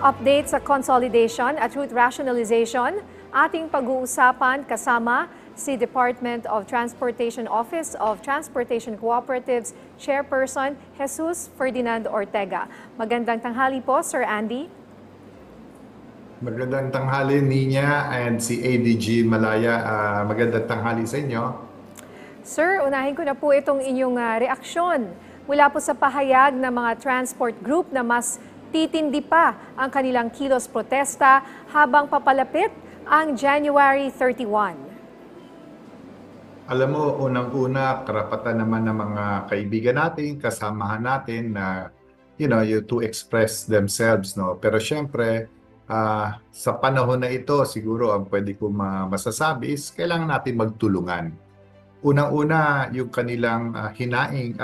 Update sa consolidation at route rationalization, ating pag-uusapan kasama si Department of Transportation Office of Transportation Cooperatives Chairperson Jesus Ferdinand Ortega. Magandang tanghali po, Sir Andy. Magandang tanghali, Nina and si ADG Malaya. Magandang tanghali sa inyo. Sir, unahin ko na po itong inyong reaksyon mula po sa pahayag ng mga transport group na mas titindi pa ang kanilang kilos protesta habang papalapit ang January 31. Alam mo, unang-una, karapatan naman ng mga kaibigan natin, kasamahan natin na, to express themselves, no? Pero syempre, sa panahon na ito, siguro ang pwede ko masasabi is kailangan natin magtulungan. Unang-una, yung kanilang hinaing,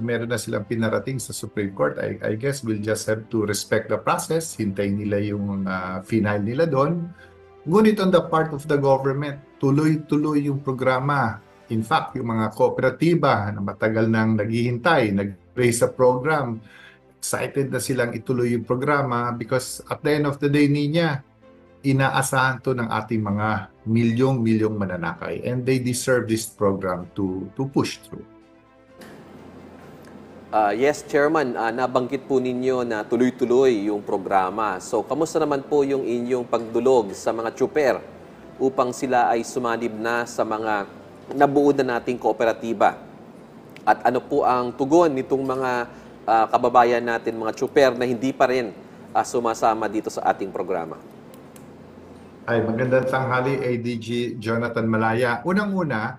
meron na silang pinarating sa Supreme Court. I guess we'll just have to respect the process. Hintayin nila yung final nila doon. Ngunit on the part of the government, tuloy-tuloy yung programa. In fact, yung mga kooperatiba na matagal nang naghihintay, nag-raise a program, excited na silang ituloy yung programa because at the end of the day, Nina, inaasahan to ng ating mga milyong-milyong mananakay and they deserve this program to push through. Yes, Chairman, nabanggit po ninyo na tuloy-tuloy yung programa. So, kamusta naman po yung inyong pagdulog sa mga tsuper upang sila ay sumanib na sa mga nabuo na nating kooperatiba? At ano po ang tugon nitong mga kababayan natin, mga tsuper na hindi pa rin sumasama dito sa ating programa? Ay, magandang tanghali, ADG Jonathan Malaya. Unang-una,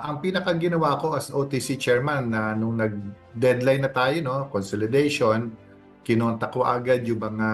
ang pinakaginawa ko as OTC chairman na nung nag-deadline na tayo, no, consolidation, kinontak ko agad yung mga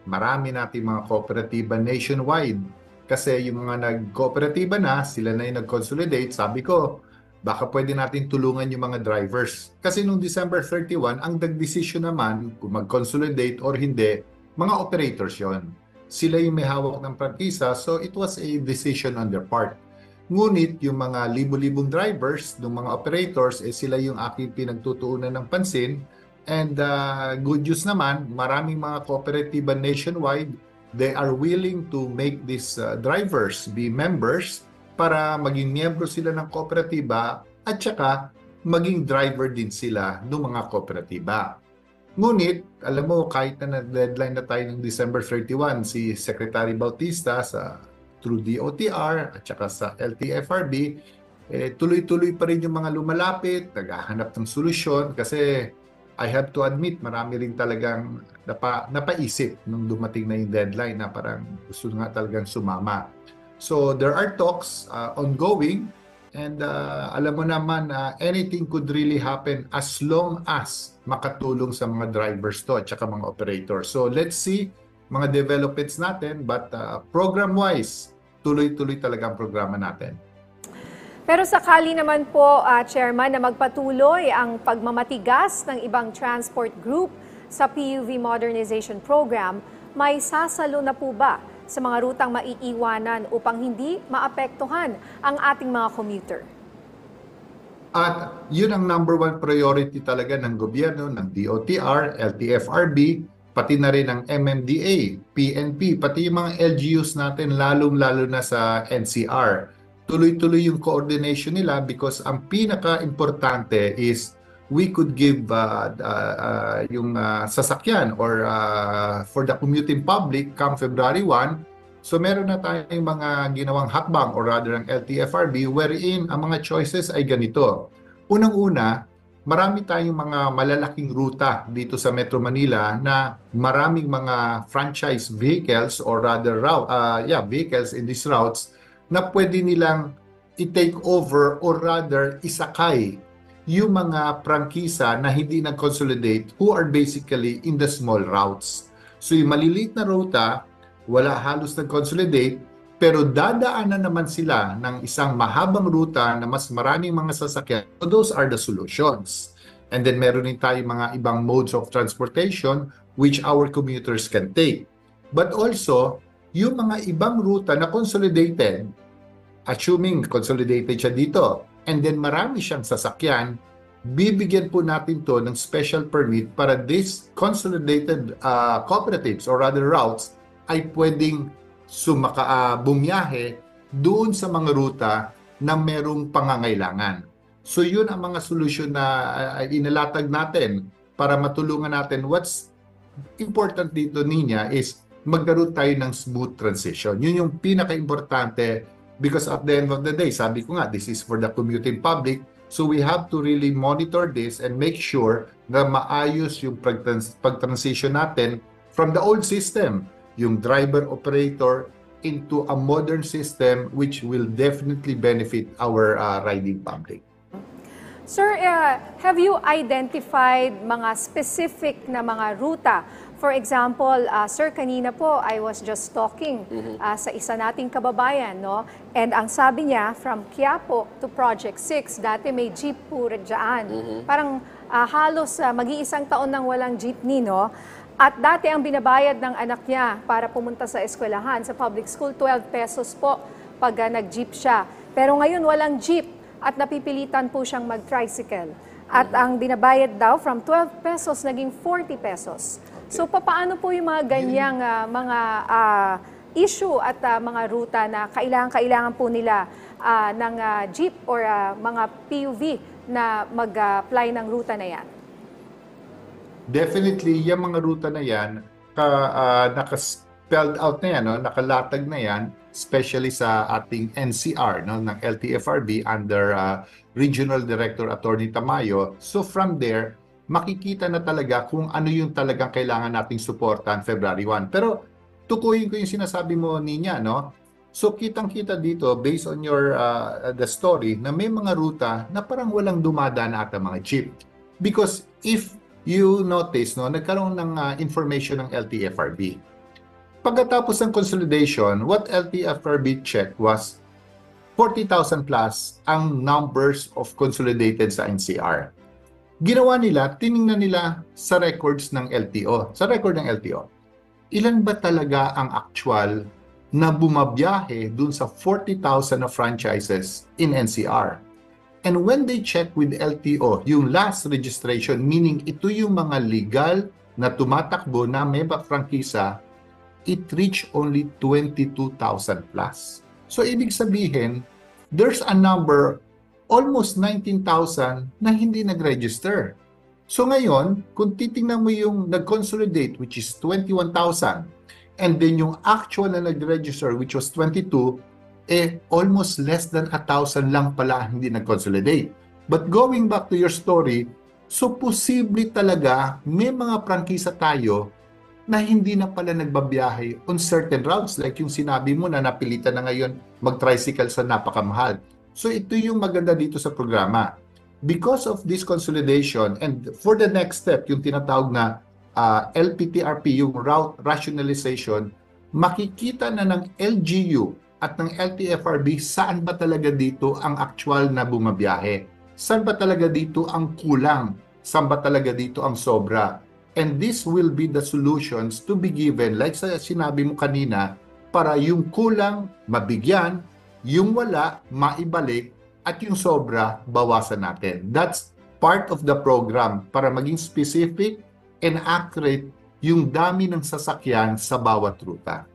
marami nating mga kooperatiba nationwide. Kasi yung mga nag-kooperatiba na, sila na yung nag-consolidate, sabi ko, baka pwede natin tulungan yung mga drivers. Kasi nung December 31, ang nag-decision naman kung mag-consolidate or hindi, mga operators yon. Sila yung may hawak ng prangkisa, so it was a decision on their part. Ngunit yung mga libo-libong drivers, ng mga operators, sila yung aking pinagtutuunan ng pansin. And good news naman, maraming mga kooperatiba nationwide, they are willing to make these drivers be members para maging miyembro sila ng kooperatiba at saka maging driver din sila ng mga kooperatiba. Ngunit, alam mo, kahit na deadline na tayo ng December 31, si Secretary Bautista through DOTR at saka sa LTFRB, tuloy-tuloy pa rin yung mga lumalapit, naghahanap ng solusyon kasi I have to admit, marami rin talagang napaisip nung dumating na yung deadline na parang gusto nga talagang sumama. So there are talks ongoing and alam mo naman anything could really happen as long as makatulong sa mga drivers to at saka mga operators. So let's see mga developments natin but program-wise, tuloy-tuloy talaga ang programa natin. Pero sakali naman po, Chairman, na magpatuloy ang pagmamatigas ng ibang transport group sa PUV Modernization Program, may sasalo na po ba sa mga rutang maiiwanan upang hindi maapektuhan ang ating mga commuter? At yun ang number one priority talaga ng gobyerno, ng DOTR, LTFRB, pati na rin ng MMDA, PNP, pati yung mga LGUs natin, lalong-lalo na sa NCR. Tuloy-tuloy yung coordination nila because ang pinaka-importante is we could give yung sasakyan or for the commuting public come February 1. So meron na tayong mga ginawang hakbang or rather ang LTFRB wherein ang mga choices ay ganito. Unang-una, marami tayong mga malalaking ruta dito sa Metro Manila na maraming mga franchise vehicles or rather vehicles in these routes na pwede nilang i-take over or rather isakay yung mga prangkisa na hindi nag-consolidate who are basically in the small routes. So yung maliliit na ruta, wala halos nag-consolidate, pero dadaanan naman sila ng isang mahabang ruta na mas maraming mga sasakyan. So those are the solutions. And then meron din tayong mga ibang modes of transportation which our commuters can take. But also, yung mga ibang ruta na consolidated, assuming consolidated siya dito, and then marami siyang sasakyan, bibigyan po natin to ng special permit para this consolidated cooperatives or rather routes ay pwedeng bumiyahe doon sa mga ruta na merong pangangailangan. So yun ang mga solusyon na inilatag natin para matulungan natin. What's important dito, Nina, is magkaroon tayo ng smooth transition. Yun yung pinaka-importante because at the end of the day, sabi ko nga, this is for the commuting public. So we have to really monitor this and make sure na maayos yung pag-transition natin from the old system, yung driver-operator, into a modern system which will definitely benefit our riding public. Sir, have you identified mga specific na mga ruta? For example, sir, kanina po, I was just talking sa isa nating kababayan, no? And ang sabi niya, from Quiapo to Project 6, dati may jeep po dyan. Parang halos mag-iisang taon nang walang jeepney, no? At dati ang binabayad ng anak niya para pumunta sa eskwelahan, sa public school, 12 pesos po pag nag-jeep siya. Pero ngayon walang jeep at napipilitan po siyang mag-tricycle. At ang binabayad daw from 12 pesos naging 40 pesos. So papaano po yung mga ganyang mga issue at mga ruta na kailangan po nila ng jeep or mga PUV na mag-apply ng ruta na yan? Definitely, yung mga ruta na yan, naka-spelled out na yan, no? Nakalatag na yan, especially sa ating NCR, no? Ng LTFRB under Regional Director Attorney Tamayo. So from there, makikita na talaga kung ano yung talagang kailangan nating suportahan February 1. Pero tukuyin ko yung sinasabi mo, Ninya, no? So kitang-kita dito, based on your the story, na may mga ruta na parang walang dumadaan ata mga jeep. Because if you notice, no, nagkaroon ng information ng LTFRB. Pagkatapos ng consolidation, what LTFRB checked was 40,000 plus ang numbers of consolidated sa NCR. Ginawa nila, tiningnan nila sa records ng LTO. Sa record ng LTO, ilan ba talaga ang actual na bumabiyahe dun sa 40,000 na franchises in NCR? And when they check with LTO, yung last registration, meaning ito yung mga legal na tumatakbo na may prangkisa, it reached only 22,000 plus. So ibig sabihin, there's a number, almost 19,000 na hindi nag-register. So ngayon, kung titingnan mo yung nag-consolidate, which is 21,000, and then yung actual na nag-register, which was 22, almost less than 1,000 lang pala hindi nag-consolidate. But going back to your story, so posible talaga may mga prangkisa tayo na hindi na pala nagbabiyahe on certain routes like yung sinabi mo na napilitan na ngayon mag-tricycle sa napakamahal. So ito yung maganda dito sa programa. Because of this consolidation and for the next step, yung tinatawag na LPTRP, yung route rationalization, makikita na ng LGU at ng LTFRB saan ba talaga dito ang actual na bumabiyahe. Saan ba talaga dito ang kulang? Saan ba talaga dito ang sobra? And this will be the solutions to be given, like sa sinabi mo kanina, para yung kulang mabigyan, yung wala maibalik, at yung sobra bawasan natin. That's part of the program para maging specific and accurate yung dami ng sasakyan sa bawat ruta.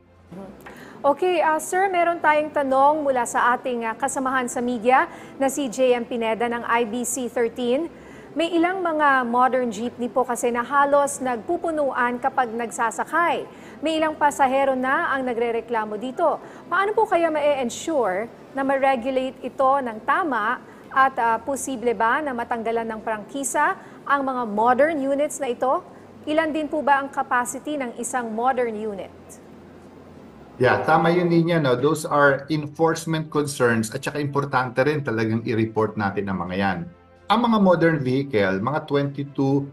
Okay, sir, meron tayong tanong mula sa ating kasamahan sa media na si JM Pineda ng IBC 13. May ilang mga modern jeepney po kasi na halos nagpupunuan kapag nagsasakay. May ilang pasahero na ang nagrereklamo dito. Paano po kaya ma-ensure na ma-regulate ito ng tama at posible ba na matanggalan ng prangkisa ang mga modern units na ito? Ilan din po ba ang capacity ng isang modern unit? Yeah, tama yun niya, no? Those are enforcement concerns at saka importante rin talagang i-report natin ang mga yan. Ang mga modern vehicle, mga 22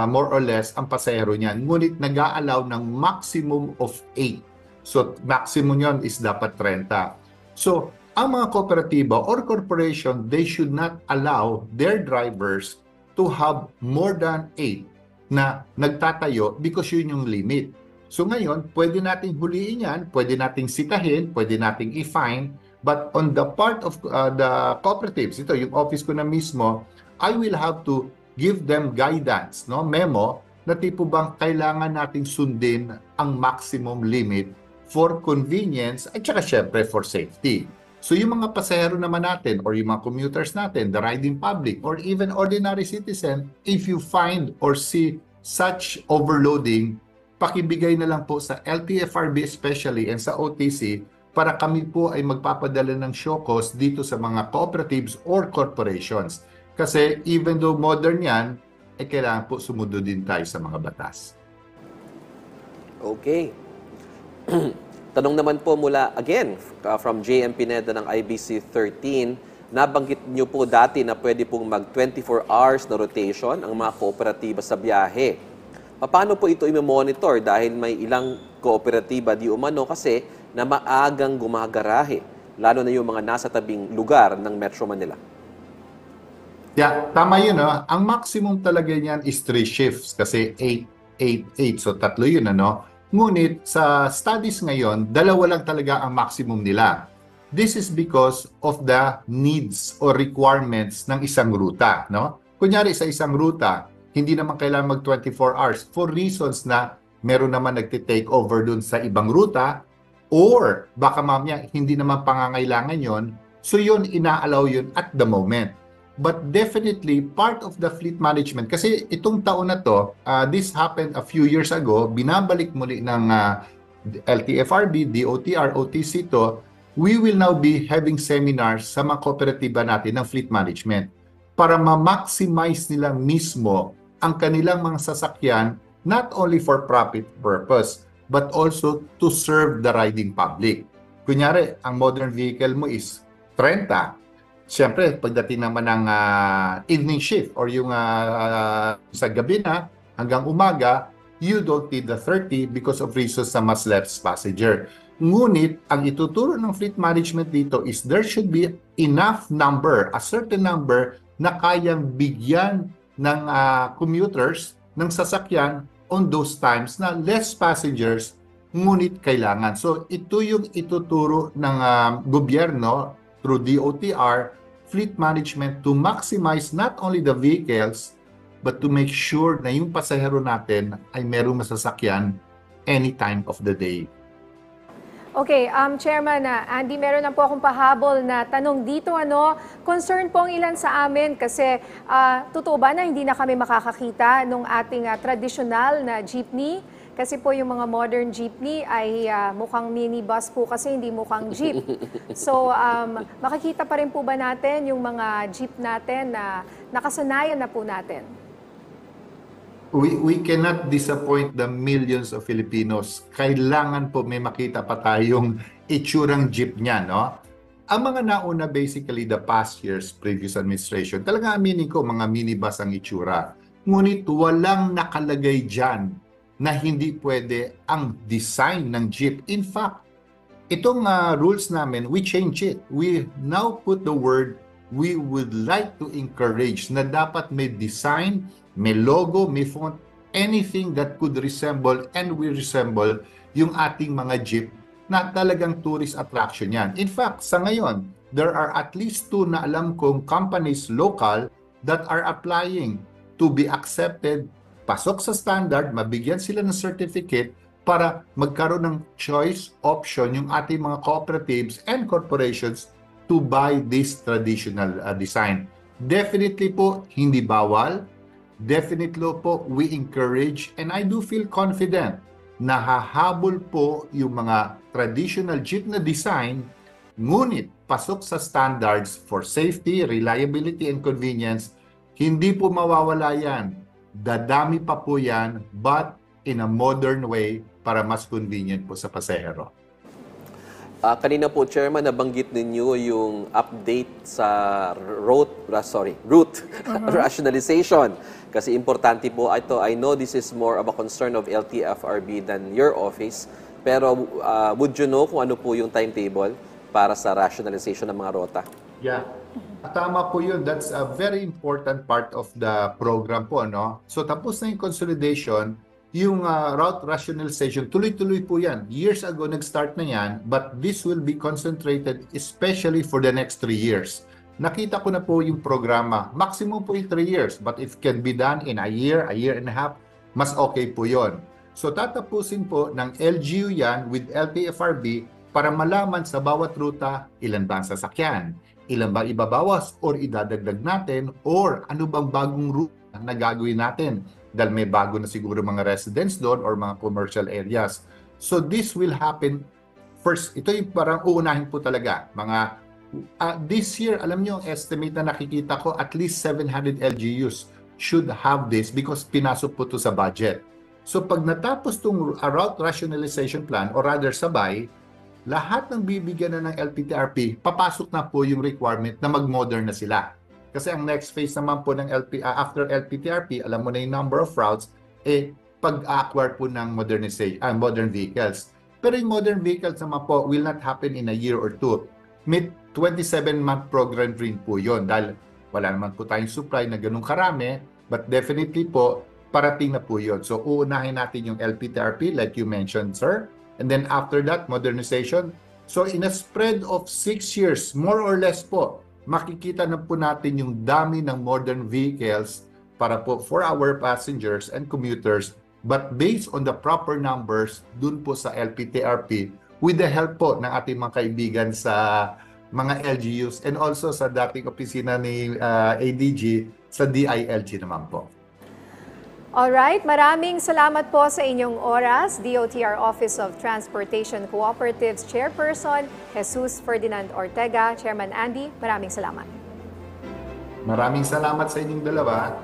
more or less ang pasahero niyan, ngunit nag-a-allow ng maximum of 8. So maximum yon is dapat 30. So ang mga kooperatiba or corporation, they should not allow their drivers to have more than 8 na nagtatayo because yun yung limit. So ngayon, pwede nating huliin yan, pwede nating sitahin, pwede nating i-fine, but on the part of the cooperatives, ito yung office ko na mismo, I will have to give them guidance, no, memo, na tipo bang kailangan nating sundin ang maximum limit for convenience at saka syempre for safety. So yung mga pasahero naman natin or yung mga commuters natin, the riding public or even ordinary citizen, if you find or see such overloading, pakibigay na lang po sa LTFRB especially and sa OTC para kami po ay magpapadala ng show cause dito sa mga cooperatives or corporations. Kasi even though modern yan, ay kailangan po sumunod din tayo sa mga batas. Okay. Tanong naman po mula, again, from JM Pineda ng IBC 13, nabanggit niyo po dati na pwede pong mag 24 hours na rotation ang mga kooperatiba sa biyahe. Paano po ito i-monitor dahil may ilang kooperatiba di umano kasi na maagang gumagarahe, lalo na yung mga nasa tabing lugar ng Metro Manila? Yeah, tama yun. No? Ang maximum talaga niyan is 3 shifts kasi 8. So, tatlo yun. Ano? Ngunit sa studies ngayon, 2 lang talaga ang maximum nila. This is because of the needs or requirements ng isang ruta. No? Kunyari sa isang ruta, hindi naman kailangan mag 24 hours for reasons na meron naman nagtitake over dun sa ibang ruta or baka mamaya hindi naman pangangailangan yon. So yun, ina-allow yun at the moment. But definitely, part of the fleet management, kasi itong taon na to, this happened a few years ago, binabalik muli ng LTFRB, DOTR, OTC to, we will now be having seminars sa mga kooperatiba natin ng fleet management para ma-maximize nila mismo ang kanilang mga sasakyan not only for profit purpose, but also to serve the riding public. Kunyari, ang modern vehicle mo is 30. Siyempre, pagdating naman ng evening shift or yung sa gabi na hanggang umaga, you don't need the 30 because of reasons na mas less passenger. Ngunit, ang ituturo ng fleet management dito is there should be enough number, a certain number na kayang bigyan ng commuters ng sasakyan on those times na less passengers, ngunit kailangan. So, ito yung ituturo ng gobyerno through DOTR, fleet management to maximize not only the vehicles, but to make sure na yung pasahero natin ay merong masasakyan any time of the day. Okay, Chairman Andy, meron na po akong pahabol na tanong dito. Concern po ang ilan sa amin kasi totoo ba na hindi na kami makakakita nung ating traditional na jeepney? Kasi po yung mga modern jeepney ay mukhang minibus po kasi hindi mukhang jeep. So makikita pa rin po ba natin yung mga jeep natin na nakasanayan na po natin? We cannot disappoint the millions of Filipinos. Kailangan po may makita pa tayong itsurang jeep niya, no? Ang mga nauna basically the past years, previous administration, talaga aminin ko mga minibus ang itsura. Ngunit walang nakalagay dyan na hindi pwede ang design ng jeep. In fact, itong rules namin, we change it. We now put the word, we would like to encourage na dapat may design, may logo, may font, anything that could resemble and will resemble yung ating mga jeep na talagang tourist attraction yan. In fact, sa ngayon, there are at least 2 na alam kong companies local that are applying to be accepted, pasok sa standard, mabigyan sila ng certificate para magkaroon ng choice option yung ating mga cooperatives and corporations to buy this traditional design. Definitely po, hindi bawal. Definitely po, we encourage and I do feel confident na hahabol po yung mga traditional jeep na design, ngunit pasok sa standards for safety, reliability, and convenience, hindi po mawawala yan. Dadami pa po yan, but in a modern way para mas convenient po sa pasahero. Kanina po, Chairman, nabanggit ninyo yung update sa route rationalization. Kasi importante po ito. I know this is more of a concern of LTFRB than your office. Pero would you know kung ano po yung timetable para sa rationalization ng mga rota? Yeah. Tama po yun. That's a very important part of the program po, no? So tapos na yung consolidation, yung route rationalization, tuloy-tuloy po yan. Years ago, nag-start na yan, but this will be concentrated especially for the next 3 years. nakita ko na po yung programa. Maximum po yung 3 years, but if can be done in a year and a half, mas okay po yon. So tatapusin po ng LGU yan with LTFRB para malaman sa bawat ruta ilan ba ang sasakyan, ilan ba ibabawas or idadagdag natin, or ano bang bagong ruta na gagawin natin dahil may bago na siguro mga residents doon or mga commercial areas. So this will happen first. Ito yung parang uunahin po talaga. This year, alam nyo, estimate na nakikita ko, at least 700 LGUs should have this because pinasok po to sa budget. So pag natapos itong route rationalization plan, or rather sabay, lahat ng bibigyan na ng LPTRP, papasok na po yung requirement na mag-modern na sila. Kasi ang next phase naman po ng after LPTRP, alam mo na yung number of routes, pag-acquire po ng modern vehicles. Pero yung modern vehicles naman po will not happen in a year or two. May 27-month program rin po yun dahil wala naman po tayong supply na ganun karami, but definitely po, parating na po yun. So, uunahin natin yung LPTRP like you mentioned, sir. And then after that, modernization. So, in a spread of 6 years, more or less po, makikita na po natin yung dami ng modern vehicles para po for our passengers and commuters. But based on the proper numbers, dun po sa LPTRP, with the help po ng ating mga kaibigan sa mga LGUs and also sa dating opisina ni ADG sa DILG naman po. Alright, maraming salamat po sa inyong oras, DOTR Office of Transportation Cooperatives Chairperson Jesus Ferdinand Ortega. Chairman Andy, maraming salamat. Maraming salamat sa inyong dalawa.